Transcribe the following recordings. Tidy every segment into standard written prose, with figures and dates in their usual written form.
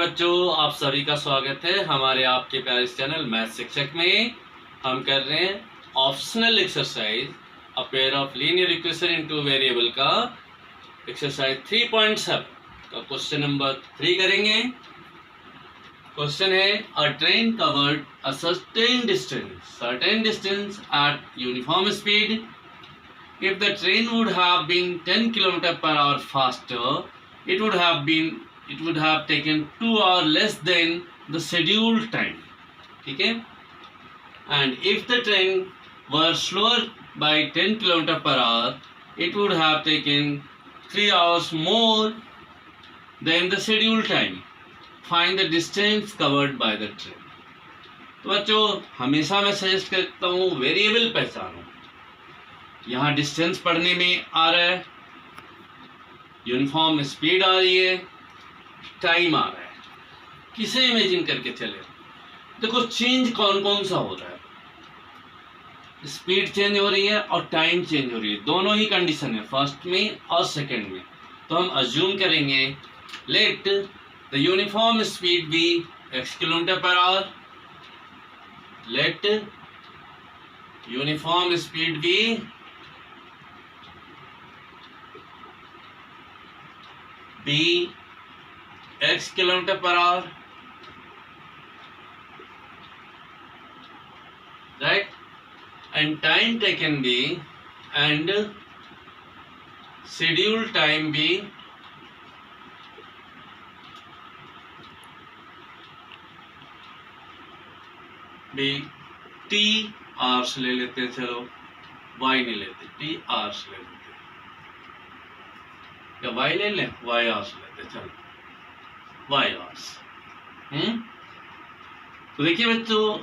बच्चों, आप सभी का स्वागत है हमारे आपके प्यारे इस चैनल मैथ शिक्षक में। हम कर रहे हैं optional exercise a pair of linear equation into variable का एक्सरसाइज 3.7 का क्वेश्चन नंबर 3 करेंगे। क्वेश्चन है अ train covered a certain distance eight uniform speed. If the train would have been 10 km per hour faster, it would have taken 2 hours less than the scheduled time. ठीक है? And if the train were slower by 10 km per hour, it would have taken 3 hours more than the scheduled time. Find the distance covered by the train. तो बच्चों, हमेशा मैं suggest करता हूँ variable पहचानो। यहाँ डिस्टेंस पढ़ने में आ रहा है, यूनिफॉर्म स्पीड आ रही है, टाइम आ रहा है। किसे इमेजिन करके चले? देखो चेंज कौन कौन सा हो रहा है, स्पीड चेंज हो रही है और टाइम चेंज हो रही है। दोनों ही कंडीशन है, फर्स्ट में और सेकंड में। तो हम अज्यूम करेंगे let the uniform speed be x kilometre per hour. Let uniform speed be x kilometre per hour, right? And time taken be and schedule time be t hours ले लेते हैं। चलो y नहीं लेते, t hours ले लेते हैं, या y ले लें, y hours लेते हैं। चलो y hours। तो देखिए बच्चों,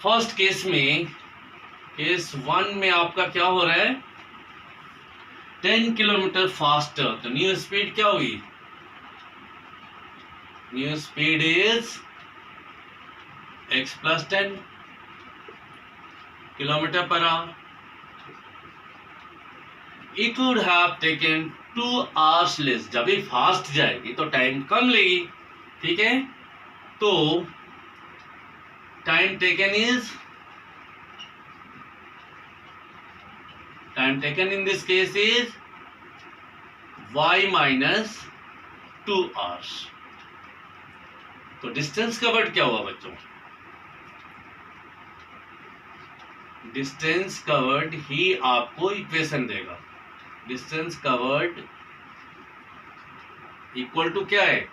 फर्स्ट केस में, केस 1 में आपका क्या हो रहा है, 10 किलोमीटर फास्टर। तो न्यू स्पीड क्या हुई? New speed is x plus 10 kilometre per our. It would have taken 2 hours less. जब भी फास्ट जाएगी तो टाइम कम लेगी, ठीक है? तो time taken in this case is y minus 2 hours। तो डिस्टेंस कवर्ड क्या हुआ बच्चों? डिस्टेंस कवर्ड ही आपको इक्वेशन देगा। डिस्टेंस कवर्ड इक्वल टू क्या है?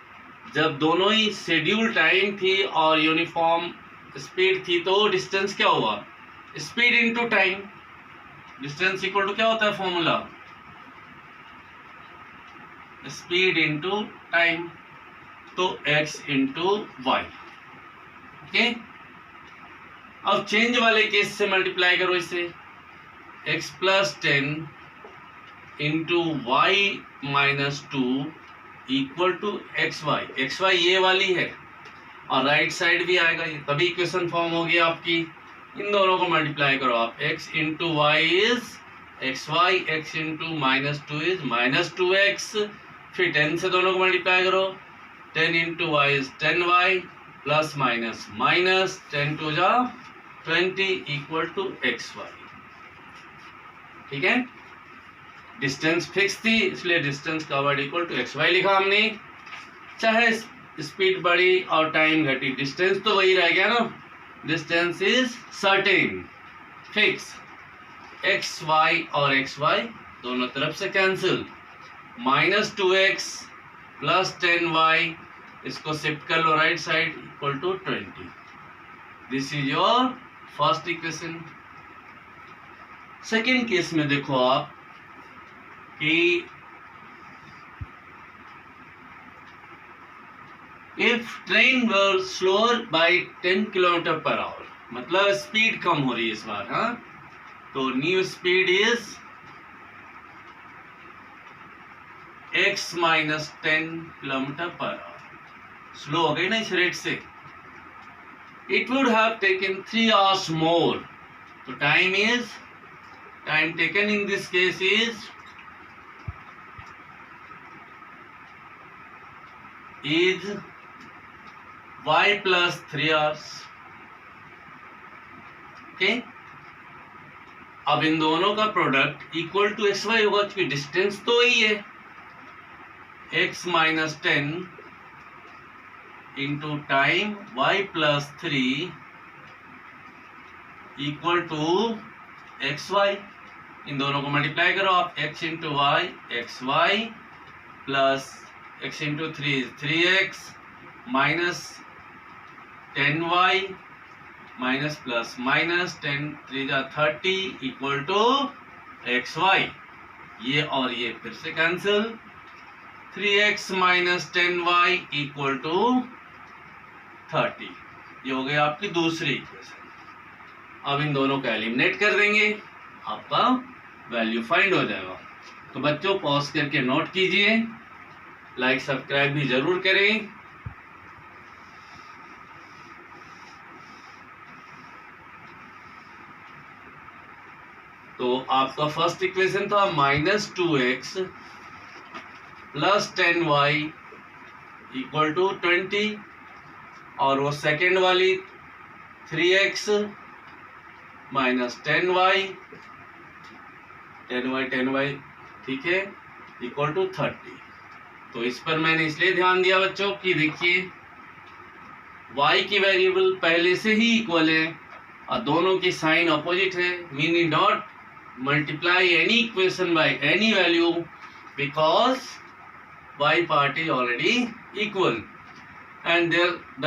जब दोनों ही शेड्यूल टाइम थी और यूनिफॉर्म स्पीड थी तो डिस्टेंस क्या हुआ? Speed into time. Distance equal to क्या होता है फॉर्मूला? Speed into time. तो x इंटू वाई। ओके, अब चेंज वाले केस से मल्टीप्लाई करो इसे। x plus 10 into y minus 2 equal to x y ये वाली है और राइट साइड भी आएगा ये, तभी इक्वेशन फॉर्म होगी आपकी। इन दोनों को मल्टीप्लाई करो आप। x into y is x y, एक्स into minus 2 is minus 2x। फिर 10 से दोनों को मल्टीप्लाई करो। 10 into y is 10y plus minus minus 10 टू जा 20 इक्वल टू एक्स वाई। ठीक है, डिस्टेंस फिक्स थी इसलिए distance covered equal to x y लिखा हमने। चाहे स्पीड बढ़ी और टाइम घटी, डिस्टेंस तो वही रह गया ना। Distance is certain, fix. X y और एक्स वाई दोनों तरफ से cancel. Minus 2x plus 10y, इसको शिफ्ट कर लो right side, equal to 20। This is your first equation. Second case में देखो आप कि if train were slower by 10 kilometre per hour, मतलब स्पीड कम हो रही है इस बार। हाँ, तो new speed is x minus 10 kilometre per hour. Slow हो गई ना इस रेट से। It would have taken 3 hours more. तो time taken in this case is is y plus 3 hours. Okay, अब इन दोनों का product equal to x y होगा क्योंकि डिस्टेंस तो वही है, x minus 10 into time y plus 3 equal to x y. इन दोनों को मल्टीप्लाई करो आप, x into y x y plus x into 3 3x minus 10y minus plus minus 10 3 30 equal to x y. ये और ये फिर से cancel, 3x minus 10y equal to 30. ये हो गया आपकी दूसरी इक्वेशन. अब इन दोनों को एलिमिनेट कर देंगे, आपका वैल्यू फाइंड हो जाएगा. तो बच्चों पॉज करके नोट कीजिए, लाइक सब्सक्राइब भी जरूर करें. तो आपका फर्स्ट इक्वेशन था minus 2x plus 10y equal to 20, और वो सेकेंड वाली 3x माइनस 10y 10y ठीक है इक्वल टू 30. तो इस पर मैंने इसलिए ध्यान दिया बच्चों कि देखिए y की वेरिएबल पहले से ही इक्वल है और दोनों की साइन अपोजिट है. We need not multiply any equation by any value because y part is already equal and there the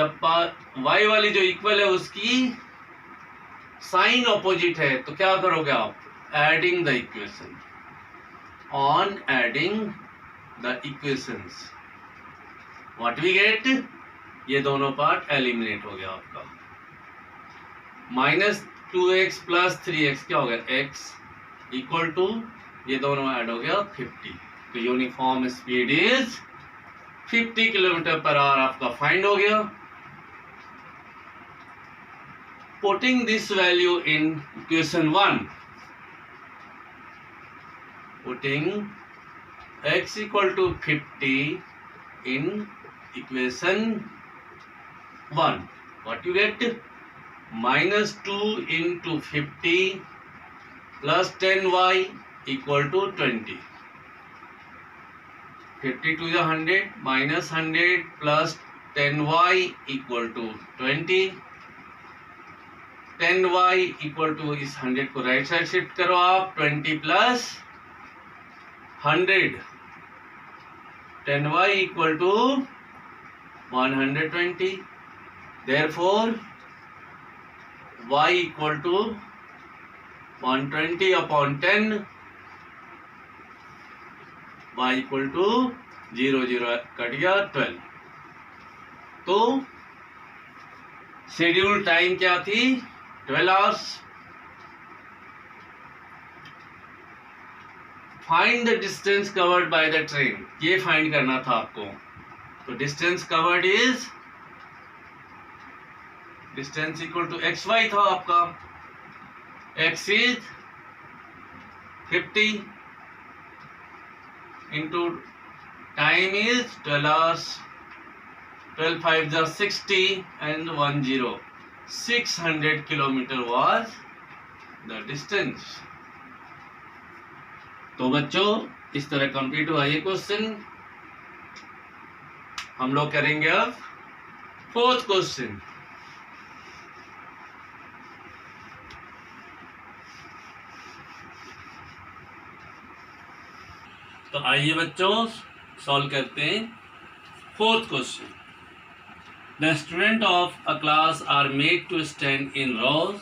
y वाली जो इक्वल है उसकी साइन अपोजिट है. तो क्या करोगे आप, adding the equation. On adding the equations what we get, ये दोनों पार्ट एलिमिनेट हो गया आपका. माइनस 2x प्लस 3x क्या हो गया, x इक्वल टू ये दोनों ऐड हो गया 50. तो uniform speed is 50 kilometre per hour आपका फाइंड हो गया. Putting this value in equation 1, putting x equal to 50 in equation 1, what you get, minus 2 into 50 plus 10y equal to 20. 50 to the 100 minus 100 plus 10y equal to 20. 10y equal to इस 100 को right side shift करो आप, 20 plus 100 10y equal to 120. Therefore y equal to 120 upon 10, y equal to 0 0 cut गया 12. तो schedule time क्या थी, 12 hours. Find the distance covered by the train, ये find करना था आपको. तो distance covered is, distance equal to x y था आपका, x is 50 into time is 12 hours, 12 5 60 and 10 600 kilometre was the distance. तो बच्चों इस तरह कंप्लीट हुआ ये क्वेश्चन. हम लोग करेंगे अब फोर्थ क्वेश्चन. तो आइए बच्चों सॉल्व करते हैं fourth question. The student of a class are made to stand in rows.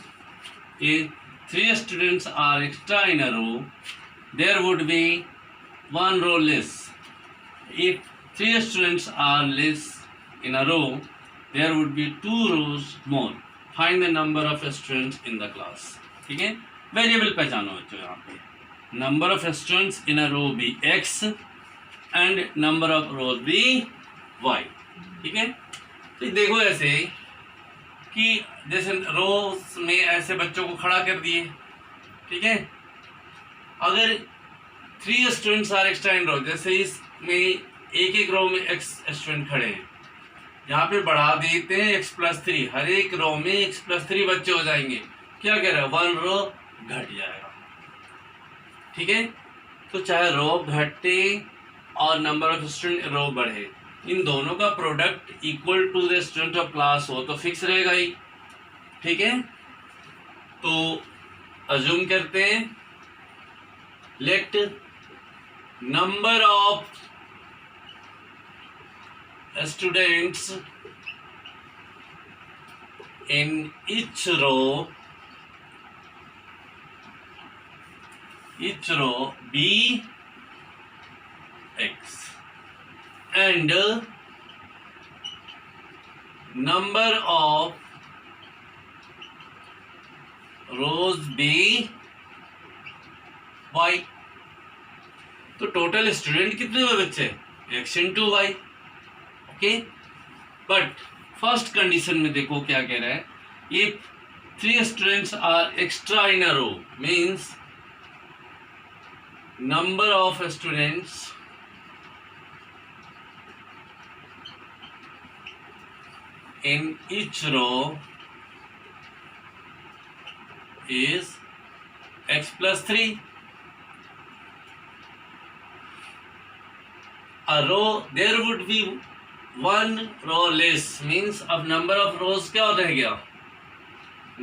If 3 students are extra in a row, there would be 1 row less. If 3 students are less in a row, there would be 2 rows more. Find the number of students in the class. ठीक है, variable पहचानो बच्चों. यहाँ पे number of students in a row be x and number of rows be y. ठीक है, तो देखो ऐसे कि जैसे रोज में ऐसे बच्चों को खड़ा कर दिए. ठीक है, अगर 3 स्टूडेंट्स आर एक्स्ट्रा इन रो, जैसे इसमें एक रो में x स्टूडेंट खड़े हैं यहाँ पे बढ़ा देते हैं x+3, हर एक रो में x+3 बच्चे हो जाएंगे। क्या कह रहा है, 1 रो घट जाएगा। ठीक है, तो चाहे रो घटे और नंबर ऑफ स्टूडेंट रो बढ़े, इन दोनों का product equal to the student of class हो तो फिक्स रहेगा ही। ठीक है, तो अज्यूम करते हैं, let number of students in each row be x and number of rows be y। तो टोटल स्टूडेंट कितने हुए बच्चे, x into y. Okay, but first condition में देखो क्या कह रहा है, if 3 students are extra in a row means number of students in each row is x+3। A row there would be 1 row less means अब number of rows क्या रह गया,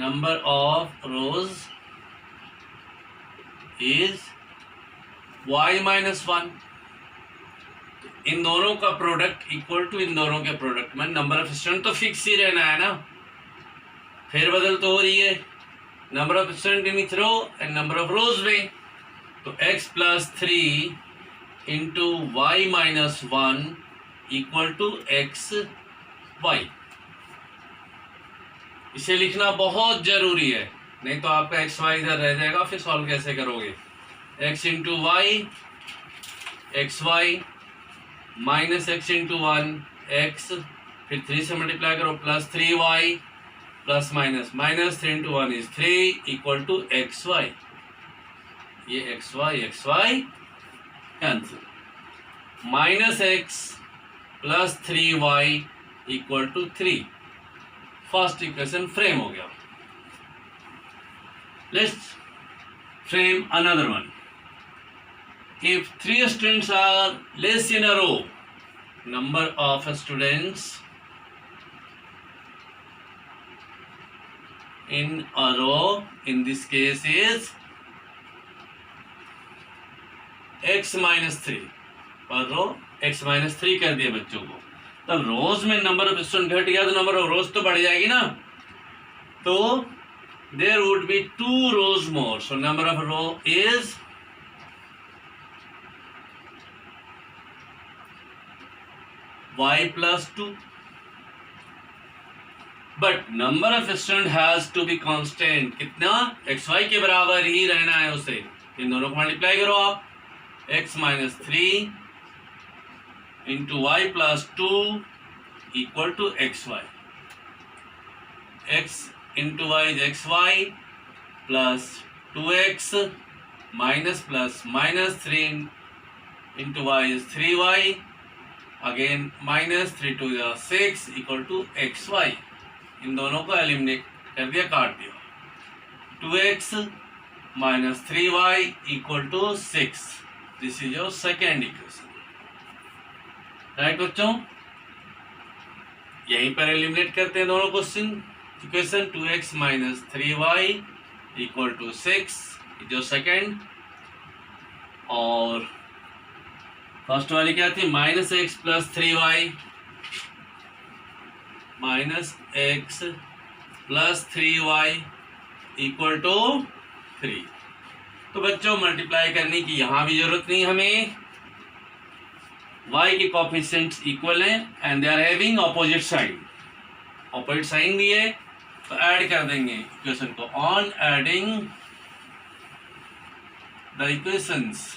number of rows is y-1। इन दोनों का product equal to इन दोनों के product में number of student तो फिक्स ही रहना है ना, फेरबदल तो हो रही है number of student in each row and number of rows में। तो x+3 into y-1 equal to xy। इसे लिखना बहुत जरूरी है, नहीं तो आपका xy इधर रह जाएगा, फिर सॉल्व कैसे करोगे। x into y xy minus x into 1 x, फिर 3 से मल्टीप्लाई करो plus 3y plus minus minus 3 into 1 is 3 equal to xy। ये xy cancel, minus x plus 3y equal to 3। First equation frame हो गया। Let's frame another one. If 3 students are less in a row, number of students in a row in this case is x-3 पर रो x-3 कर दिया बच्चों को। तब रोज में number of student घट गया तो नंबर ऑफ रोज तो बढ़ जाएगी ना, तो there would be 2 rows more, so number of row is y+2, but number of student has to be constant। कितना, xy के बराबर ही रहना है उसे। इन दोनों को मल्टीप्लाई करो आप, x-3 into y+2 equal to xy। x into y is xy plus 2x minus plus minus 3 into y is 3y again minus 3 2 6 equal to xy। इन दोनों को एलिमिनेट कर दिया, काट दिया। 2x minus 3y equal to 6। This is your second equation, right बच्चों। यहीं पर एलिमिनेट करते हैं दोनों question equation. 2x minus 3y equal to 6 is your second, और फर्स्ट वाली क्या थी, minus x plus 3y, minus x plus 3y equal to 3। तो बच्चों मल्टीप्लाई करने की यहाँ भी जरूरत नहीं हमें, y के कोफिशिएंट्स इक्वल हैं and they are having opposite sign. Opposite sign भी है तो ऐड कर देंगे इक्वेशन को। On adding the equations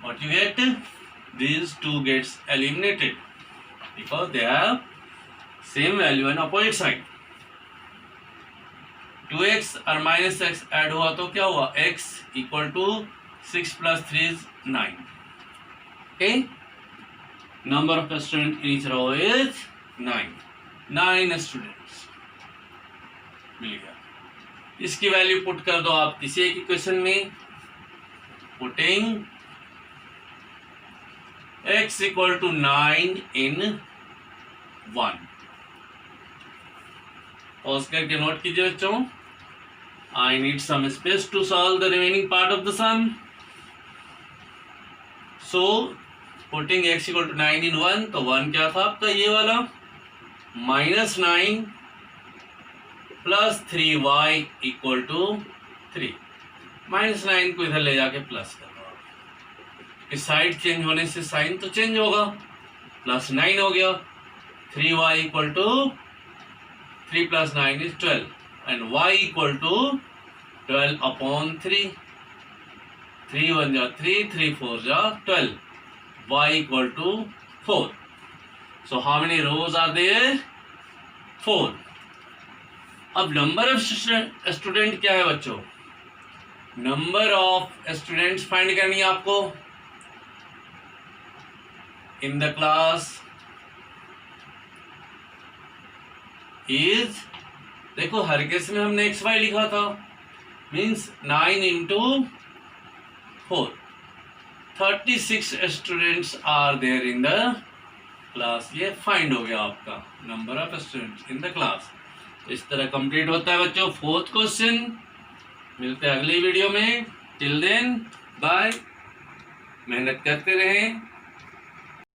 what you get, these two gets eliminated because they have same value and opposite side। 2x और minus x add हुआ तो क्या हुआ, x इक्वल टू 6 प्लस 3 is 9। Okay, number of student in each row is 9 students मिल गया। इसकी value put कर दो आप किसी एक इक्वेशन में, putting x equal to 9 in 1। Pause करके नोट कीजिए बच्चों, I need some space to solve the remaining part of the sum. So putting x equal to 9 in 1, तो 1 क्या था आपका ये वाला, -9 प्लस 3y इक्वल टू 3। -9 को इधर ले जाके प्लस कर दो। इस साइड चेंज होने से साइन तो चेंज होगा, +9 हो गया। 3y equal to 3 + 9 is 12 and y equal to 12 upon 3। 3 1 जा 3, 3 4 जा 12, y equal to 4। So how many rows are there? 4। अब नंबर ऑफ स्टूडेंट क्या है बच्चों? नंबर ऑफ स्टूडेंट्स फाइंड करनी है आपको इन द क्लास इज, देखो हर केस में हमने XY लिखा था, मीन्स 9 इंटू 4, 36 students are there in the class. ये फाइंड हो गया आपका number of students in the class. इस तरह कंप्लीट होता है बच्चों 4th क्वेश्चन। मिलते हैं अगली वीडियो में। टिल देन बाय, मेहनत करते रहें।